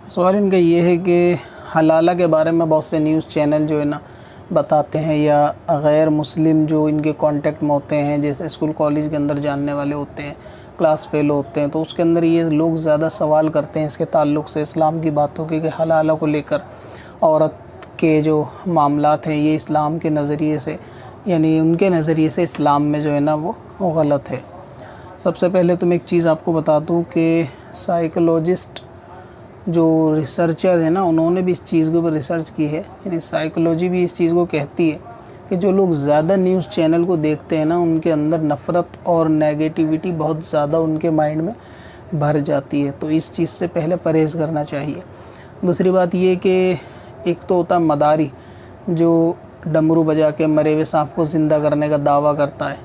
सवाल इनका ये है कि हलाला के बारे में बहुत से न्यूज़ चैनल जो है ना बताते हैं, या गैर मुस्लिम जो इनके कांटेक्ट में होते हैं, जैसे स्कूल कॉलेज के अंदर जानने वाले होते हैं, क्लास फेल होते हैं, तो उसके अंदर ये लोग ज़्यादा सवाल करते हैं इसके ताल्लुक़ से इस्लाम की बातों के कि हलाला को लेकर औरत के जो मामलात हैं ये इस्लाम के नज़रिए से, यानी उनके नज़रिए से इस्लाम में जो है ना वो गलत है। सबसे पहले तो मैं एक चीज़ आपको बता दूँ कि साइकोलॉजिस्ट जो रिसर्चर है ना, उन्होंने भी इस चीज़ के ऊपर रिसर्च की है। यानी साइकोलॉजी भी इस चीज़ को कहती है कि जो लोग ज़्यादा न्यूज़ चैनल को देखते हैं ना, उनके अंदर नफ़रत और नेगेटिविटी बहुत ज़्यादा उनके माइंड में भर जाती है। तो इस चीज़ से पहले परहेज़ करना चाहिए। दूसरी बात ये कि एक तो होता है मदारी, जो डमरू बजा के मरे हुए सांप को ज़िंदा करने का दावा करता है,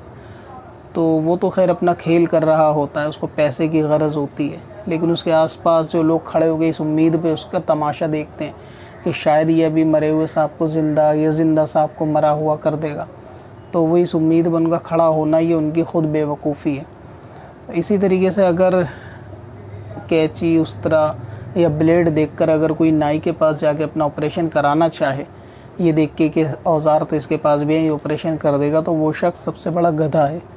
तो वो तो खैर अपना खेल कर रहा होता है, उसको पैसे की गरज होती है। लेकिन उसके आसपास जो लोग खड़े हो गए इस उम्मीद पे उसका तमाशा देखते हैं कि शायद ये अभी मरे हुए सांप को ज़िंदा या ज़िंदा सांप को मरा हुआ कर देगा, तो वो इस उम्मीद पर उनका खड़ा होना ये उनकी ख़ुद बेवकूफ़ी है। इसी तरीके से अगर कैंची, उस्तरा या ब्लेड देखकर अगर कोई नाई के पास जाके अपना ऑपरेशन कराना चाहे, ये देख के कि औज़ार तो इसके पास भी है, ये ऑपरेशन कर देगा, तो वो शख्स सबसे बड़ा गधा है।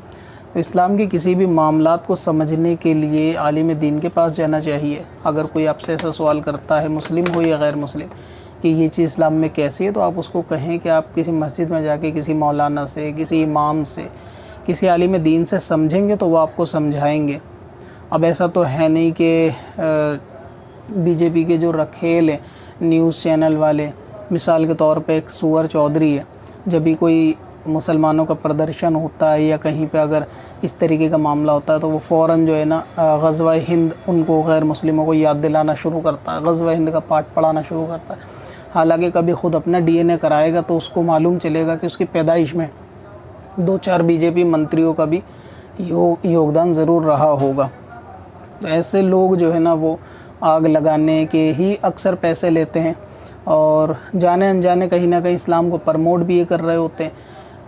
तो इस्लाम के किसी भी मामलात को समझने के लिए आलिम दीन के पास जाना चाहिए। अगर कोई आपसे ऐसा सवाल करता है, मुस्लिम हो या गैर मुस्लिम, कि ये चीज़ इस्लाम में कैसी है, तो आप उसको कहें कि आप किसी मस्जिद में जाके किसी मौलाना से, किसी इमाम से, किसी आलिम दीन से समझेंगे तो वो आपको समझाएंगे। अब ऐसा तो है नहीं कि बीजेपी के जो रखेल हैं न्यूज़ चैनल वाले, मिसाल के तौर पे एक सुअर चौधरी है, जब भी कोई मुसलमानों का प्रदर्शन होता है या कहीं पे अगर इस तरीके का मामला होता है तो वो फ़ौरन जो है ना ग़ज़वा हिंद उनको गैर मुस्लिमों को याद दिलाना शुरू करता है, ग़ज़वा हिंद का पाठ पढ़ाना शुरू करता है। हालांकि कभी ख़ुद अपना डीएनए कराएगा तो उसको मालूम चलेगा कि उसकी पैदाइश में 2-4 बीजेपी मंत्रियों का भी योगदान ज़रूर रहा होगा। तो ऐसे लोग जो है ना वो आग लगाने के ही अक्सर पैसे लेते हैं और जाने अनजाने कहीं ना कहीं इस्लाम को प्रमोट भी ये कर रहे होते हैं,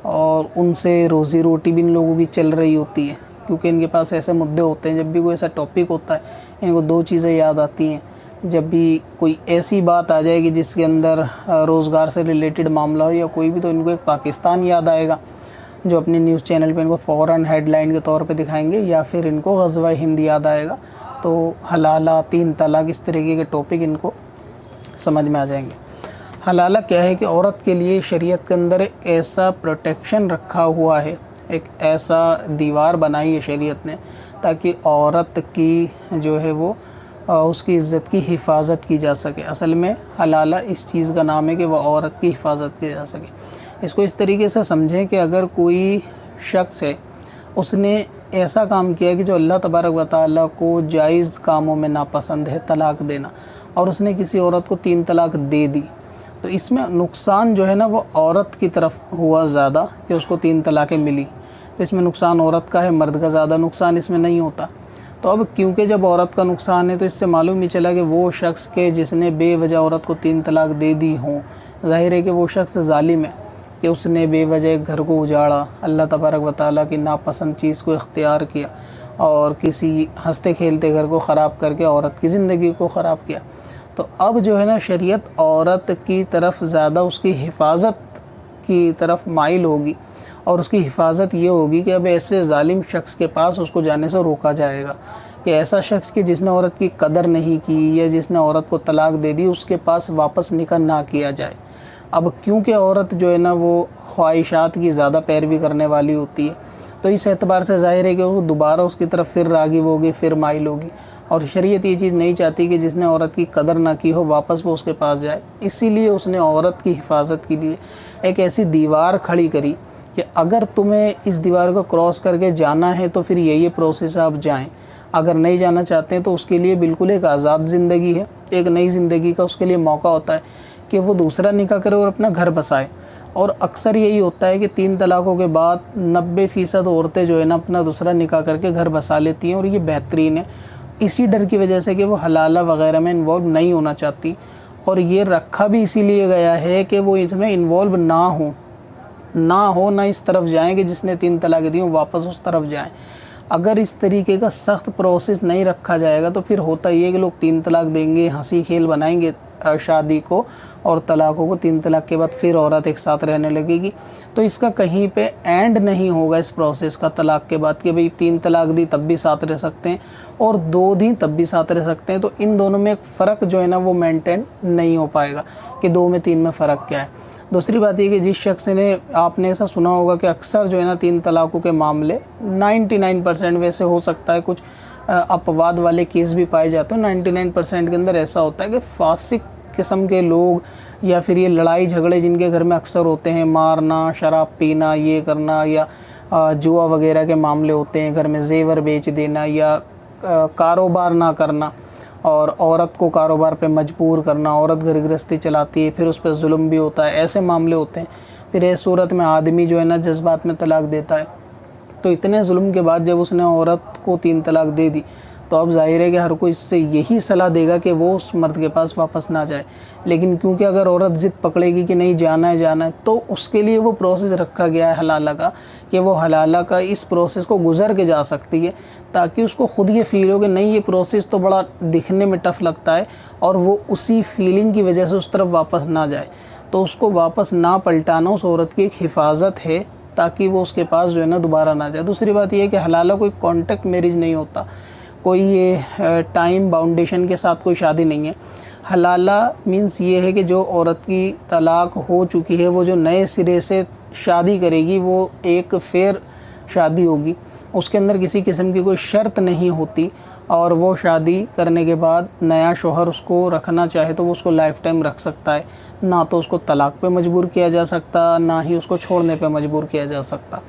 और उनसे रोज़ी रोटी भी इन लोगों की चल रही होती है। क्योंकि इनके पास ऐसे मुद्दे होते हैं, जब भी कोई ऐसा टॉपिक होता है इनको 2 चीज़ें याद आती हैं। जब भी कोई ऐसी बात आ जाएगी जिसके अंदर रोज़गार से रिलेटेड मामला हो या कोई भी, तो इनको एक पाकिस्तान याद आएगा जो अपनी न्यूज़ चैनल पे इनको फ़ौरन हेडलाइन के तौर पे दिखाएंगे, या फिर इनको ग़ज़वा हिंद याद आएगा। तो हलाला, 3 तलाक, इस तरीके के टॉपिक इनको समझ में आ जाएंगे। हलाला क्या है कि औरत के लिए शरीयत के अंदर एक ऐसा प्रोटेक्शन रखा हुआ है, एक ऐसा दीवार बनाई है शरीयत ने, ताकि औरत की जो है वो उसकी इज़्ज़त की हिफाजत की जा सके। असल में हलाला इस चीज़ का नाम है कि वह औरत की हिफाजत की जा सके। इसको इस तरीके से समझें कि अगर कोई शख्स है, उसने ऐसा काम किया कि जो अल्लाह तबारक व तआला को जायज़ कामों में नापसंद है, तलाक देना, और उसने किसी औरत को 3 तलाक दे दी, तो इसमें नुकसान जो है ना वो औरत की तरफ हुआ ज़्यादा कि उसको 3 तलाक़ें मिली। तो इसमें नुकसान औरत का है, मर्द का ज़्यादा नुकसान इसमें नहीं होता। तो अब क्योंकि जब औरत का नुकसान है तो इससे मालूम ही चला कि वो शख्स के जिसने बेवजह औरत को 3 तलाक दे दी हों, ज़ाहिर है कि वो शख्स ज़ालिम है कि उसने बेवजह घर को उजाड़ा, अल्लाह तबारक व तआला की नापसंद चीज़ को इख्तियार किया और किसी हंसते खेलते घर को ख़राब करके औरत की ज़िंदगी को ख़राब किया। तो अब जो है ना शरीयत औरत की तरफ ज़्यादा उसकी हिफाजत की तरफ माइल होगी, और उसकी हिफाजत ये होगी कि अब ऐसे ज़ालिम शख्स के पास उसको जाने से रोका जाएगा कि ऐसा शख्स कि जिसने औरत की कदर नहीं की या जिसने औरत को तलाक दे दी, उसके पास वापस निकाह ना किया जाए। अब क्योंकि औरत जो है ना वो ख्वाहिशात की ज़्यादा पैरवी करने वाली होती है, तो इस एतबार से ज़ाहिर है कि वो दोबारा उसकी तरफ फिर राग़िब होगी, फिर माइल होगी। और शरीयत ये चीज़ नहीं चाहती कि जिसने औरत की कदर ना की हो वापस वो उसके पास जाए। इसीलिए उसने औरत की हिफाजत के लिए एक ऐसी दीवार खड़ी करी कि अगर तुम्हें इस दीवार को क्रॉस करके जाना है तो फिर यही प्रोसेस आप जाएं, अगर नहीं जाना चाहते हैं तो उसके लिए बिल्कुल एक आज़ाद ज़िंदगी है, एक नई ज़िंदगी का उसके लिए मौका होता है कि वो दूसरा निकाह करे और अपना घर बसाए। और अक्सर यही होता है कि 3 तलाक़ों के बाद 90% औरतें जो है ना अपना दूसरा निकाह करके घर बसा लेती हैं, और ये बेहतरीन है इसी डर की वजह से कि वो हलाला वग़ैरह में इन्वॉल्व नहीं होना चाहती। और ये रखा भी इसीलिए गया है कि वो इसमें इन्वॉल्व ना हो ना इस तरफ जाएं कि जिसने 3 तलाक़ें दी हों वापस उस तरफ जाएं। अगर इस तरीके का सख्त प्रोसेस नहीं रखा जाएगा तो फिर होता ये है कि लोग 3 तलाक देंगे, हंसी खेल बनाएंगे शादी को, और तलाक़ों को 3 तलाक के बाद फिर औरत एक साथ रहने लगेगी। तो इसका कहीं पे एंड नहीं होगा इस प्रोसेस का तलाक के बाद, कि भाई 3 तलाक दी तब भी साथ रह सकते हैं और 2 दी तब भी साथ रह सकते हैं। तो इन दोनों में एक फ़र्क जो है ना वो मेंटेन नहीं हो पाएगा कि 2 में 3 में फ़र्क क्या है। दूसरी बात ये कि जिस शख्स ने, आपने ऐसा सुना होगा कि अक्सर जो है ना 3 तलाक़ों के मामले 99% वैसे हो सकता है कुछ अपवाद वाले केस भी पाए जाते हैं, 99% के अंदर ऐसा होता है कि फासिक किस्म के लोग या फिर ये लड़ाई झगड़े जिनके घर में अक्सर होते हैं, मारना, शराब पीना, ये करना, या जुआ वगैरह के मामले होते हैं, घर में जेवर बेच देना या कारोबार ना करना और औरत को कारोबार पे मजबूर करना, औरत घर गृहस्थी चलाती है फिर उस पर जुल्म भी होता है, ऐसे मामले होते हैं। फिर इस सूरत में आदमी जो है ना जज्बात में तलाक देता है। तो इतने जुल्म के बाद जब उसने औरत को 3 तलाक दे दी तो अब जाहिर है कि हर कोई इससे यही सलाह देगा कि वो उस मर्द के पास वापस ना जाए। लेकिन क्योंकि अगर औरत ज़िद पकड़ेगी कि नहीं जाना है, तो उसके लिए वो प्रोसेस रखा गया है हलाला का, कि वो हलाला का इस प्रोसेस को गुजर के जा सकती है, ताकि उसको ख़ुद ये फ़ील हो कि नहीं ये प्रोसेस तो बड़ा दिखने में टफ़ लगता है, और वो उसी फीलिंग की वजह से उस तरफ वापस ना जाए। तो उसको वापस ना पलटाना उस औरत की एक हिफाजत है, ताकि वो उसके पास जो है ना दोबारा ना जाए। दूसरी बात यह है कि हलाला कोई कॉन्ट्रैक्ट मैरिज नहीं होता, कोई ये टाइम बाउंडेशन के साथ कोई शादी नहीं है। हलाला मीन्स ये है कि जो औरत की तलाक हो चुकी है वो जो नए सिरे से शादी करेगी वो एक फेयर शादी होगी, उसके अंदर किसी किस्म की कोई शर्त नहीं होती, और वो शादी करने के बाद नया शौहर उसको रखना चाहे तो वो उसको लाइफ टाइम रख सकता है, ना तो उसको तलाक पे मजबूर किया जा सकता, ना ही उसको छोड़ने पे मजबूर किया जा सकता।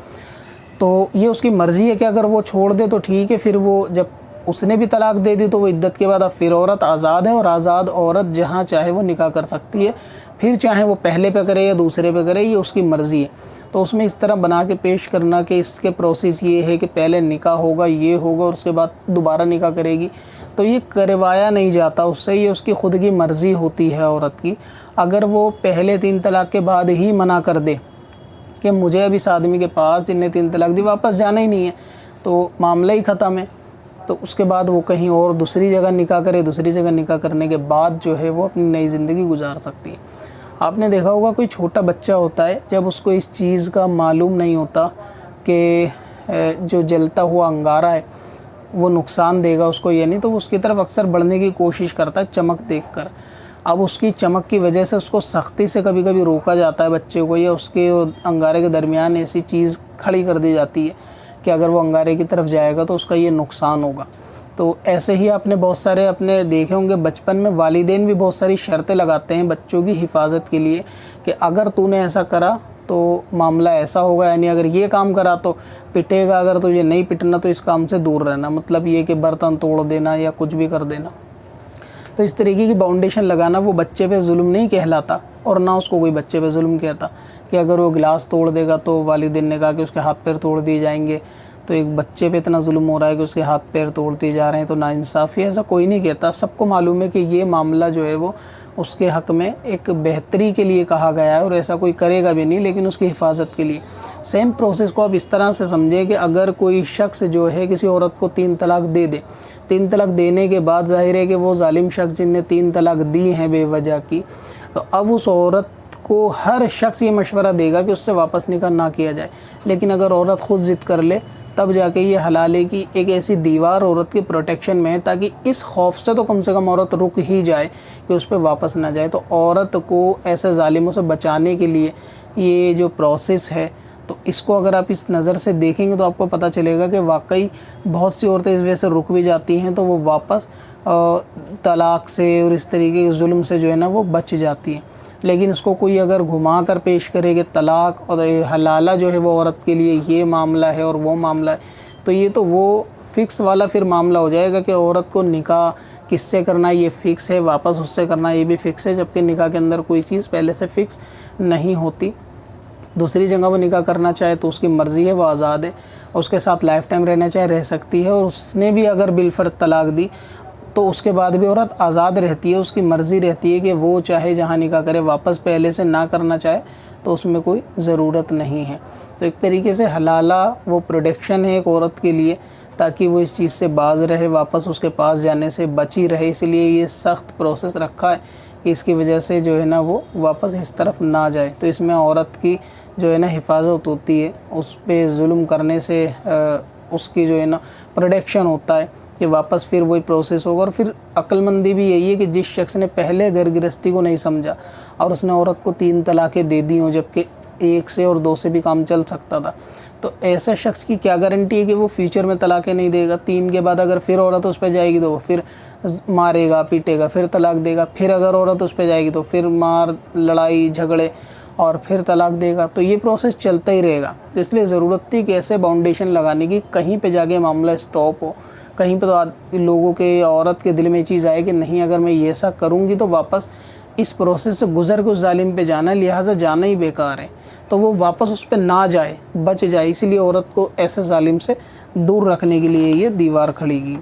तो ये उसकी मर्ज़ी है कि अगर वो छोड़ दे तो ठीक है, फिर वो जब उसने भी तलाक दे दी तो वो इद्दत के बाद अब फिर औरत आज़ाद है, और आज़ाद औरत जहाँ चाहे वो निकाह कर सकती है, फिर चाहे वो पहले पे करे या दूसरे पे करे, ये उसकी मर्ज़ी है। तो उसमें इस तरह बना के पेश करना कि इसके प्रोसेस ये है कि पहले निकाह होगा, ये होगा और उसके बाद दोबारा निकाह करेगी, तो ये करवाया नहीं जाता उससे। ये उसकी ख़ुद की मर्ज़ी होती है औरत की। अगर वो पहले 3 तलाक के बाद ही मना कर दे कि मुझे अब इस आदमी के पास जिनने 3 तलाक दी वापस जाना ही नहीं है, तो मामला ही ख़त्म है। तो उसके बाद वो कहीं और दूसरी जगह निकाह करे, दूसरी जगह निकाह करने के बाद जो है वो अपनी नई ज़िंदगी गुजार सकती है। आपने देखा होगा कोई छोटा बच्चा होता है, जब उसको इस चीज़ का मालूम नहीं होता कि जो जलता हुआ अंगारा है वो नुकसान देगा उसको या नहीं, तो उसकी तरफ अक्सर बढ़ने की कोशिश करता है चमक देखकर। अब उसकी चमक की वजह से उसको सख्ती से कभी कभी रोका जाता है बच्चे को, या उसके अंगारे के दरमियान ऐसी चीज़ खड़ी कर दी जाती है कि अगर वो अंगारे की तरफ जाएगा तो उसका ये नुकसान होगा। तो ऐसे ही आपने बहुत सारे अपने देखे होंगे बचपन में वालिदैन भी बहुत सारी शर्तें लगाते हैं बच्चों की हिफाजत के लिए, कि अगर तूने ऐसा करा तो मामला ऐसा होगा, यानी अगर ये काम करा तो पिटेगा, अगर तुझे नहीं पिटना तो इस काम से दूर रहना। मतलब ये कि बर्तन तोड़ देना या कुछ भी कर देना। तो इस तरीके की बाउंडेशन लगाना वो बच्चे पे जुल्म नहीं कहलाता, और ना उसको कोई बच्चे पे जुल्म कहता कि अगर वो गिलास तोड़ देगा तो वालिदैन ने कहा कि उसके हाथ पैर तोड़ दिए जाएंगे। तो एक बच्चे पे इतना जुल्म हो रहा है कि उसके हाथ पैर तोड़ दिए जा रहे हैं, तो नाइंसाफ़ी, ऐसा कोई नहीं कहता। सबको मालूम है कि ये मामला जो है वो उसके हक़ में एक बेहतरी के लिए कहा गया है, और ऐसा कोई करेगा भी नहीं, लेकिन उसकी हिफाजत के लिए। सेम प्रोसेस को आप इस तरह से समझें कि अगर कोई शख्स जो है किसी औरत को 3 तलाक दे दे, 3 तलाक देने के बाद ज़ाहिर है कि वो जालिम शख्स जिनने 3 तलाक दी हैं बेवजह की, तो अब उस औरत को हर शख्स ये मशवरा देगा कि उससे वापस निकाह ना किया जाए। लेकिन अगर औरत ख़ुद ज़िद कर ले तब जाके ये हलाले की एक ऐसी दीवार औरत के प्रोटेक्शन में है, ताकि इस खौफ से तो कम से कम औरत रुक ही जाए कि उस पर वापस ना जाए। तो औरत को ऐसे जालिमों से बचाने के लिए ये जो प्रोसेस है, तो इसको अगर आप इस नज़र से देखेंगे तो आपको पता चलेगा कि वाकई बहुत सी औरतें इस वजह से रुक भी जाती हैं, तो वो वापस तलाक से और इस तरीके के जुल्म से जो है ना वो बच जाती हैं। लेकिन इसको कोई अगर घुमा कर पेश करे कि तलाक और हलाला जो है वो औरत के लिए ये मामला है और वो मामला है, तो ये तो वो फ़िक्स वाला फिर मामला हो जाएगा कि औरत को निकाह किससे करना ये फ़िक्स है, वापस उससे करना ये भी फ़िक्स है, जबकि निकाह के अंदर कोई चीज़ पहले से फ़िक्स नहीं होती। दूसरी जगह वो निकाह करना चाहे तो उसकी मर्ज़ी है, वो आज़ाद है, उसके साथ लाइफ टाइम रहना चाहे रह सकती है, और उसने भी अगर बिलफर्ज तलाक दी तो उसके बाद भी औरत आज़ाद रहती है, उसकी मर्ज़ी रहती है कि वो चाहे जहाँ निकाह करे, वापस पहले से ना करना चाहे तो उसमें कोई ज़रूरत नहीं है। तो एक तरीके से हलाला वो प्रोटेक्शन है एक औरत के लिए, ताकि वो इस चीज़ से बाज रहे, वापस उसके पास जाने से बची रहे। इसलिए ये सख्त प्रोसेस रखा है कि इसकी वजह से जो है ना वो वापस इस तरफ ना जाए। तो इसमें औरत की जो है ना हिफाजत होती है, उस पे जुल्म करने से उसकी जो है ना प्रोटेक्शन होता है कि वापस फिर वही प्रोसेस होगा। और फिर अक्लमंदी भी यही है कि जिस शख्स ने पहले घर गृहस्थी को नहीं समझा और उसने औरत को 3 तलाक़ें दे दी हों, जबकि 1 से और 2 से भी काम चल सकता था, तो ऐसे शख्स की क्या गारंटी है कि वो फ्यूचर में तलाक़ें नहीं देगा। 3 के बाद अगर फिर औरत उस पर जाएगी तो वो फिर मारेगा पीटेगा, फिर तलाक़ देगा, फिर अगर औरत उस पर जाएगी तो फिर मार लड़ाई झगड़े और फिर तलाक़ देगा। तो ये प्रोसेस चलता ही रहेगा। तो इसलिए ज़रूरत थी कि ऐसे बाउंडेशन लगाने की, कहीं पे जाके मामला स्टॉप हो, कहीं पे तो लोगों के, औरत के दिल में ये चीज़ आए कि नहीं, अगर मैं ये ऐसा करूँगी तो वापस इस प्रोसेस से गुज़र के उस जालिम पे जाना है, लिहाजा जाना ही बेकार है। तो वो वापस उस पर ना जाए, बच जाए। इसीलिए औरत को ऐसे जालिम से दूर रखने के लिए ये दीवार खड़ी की।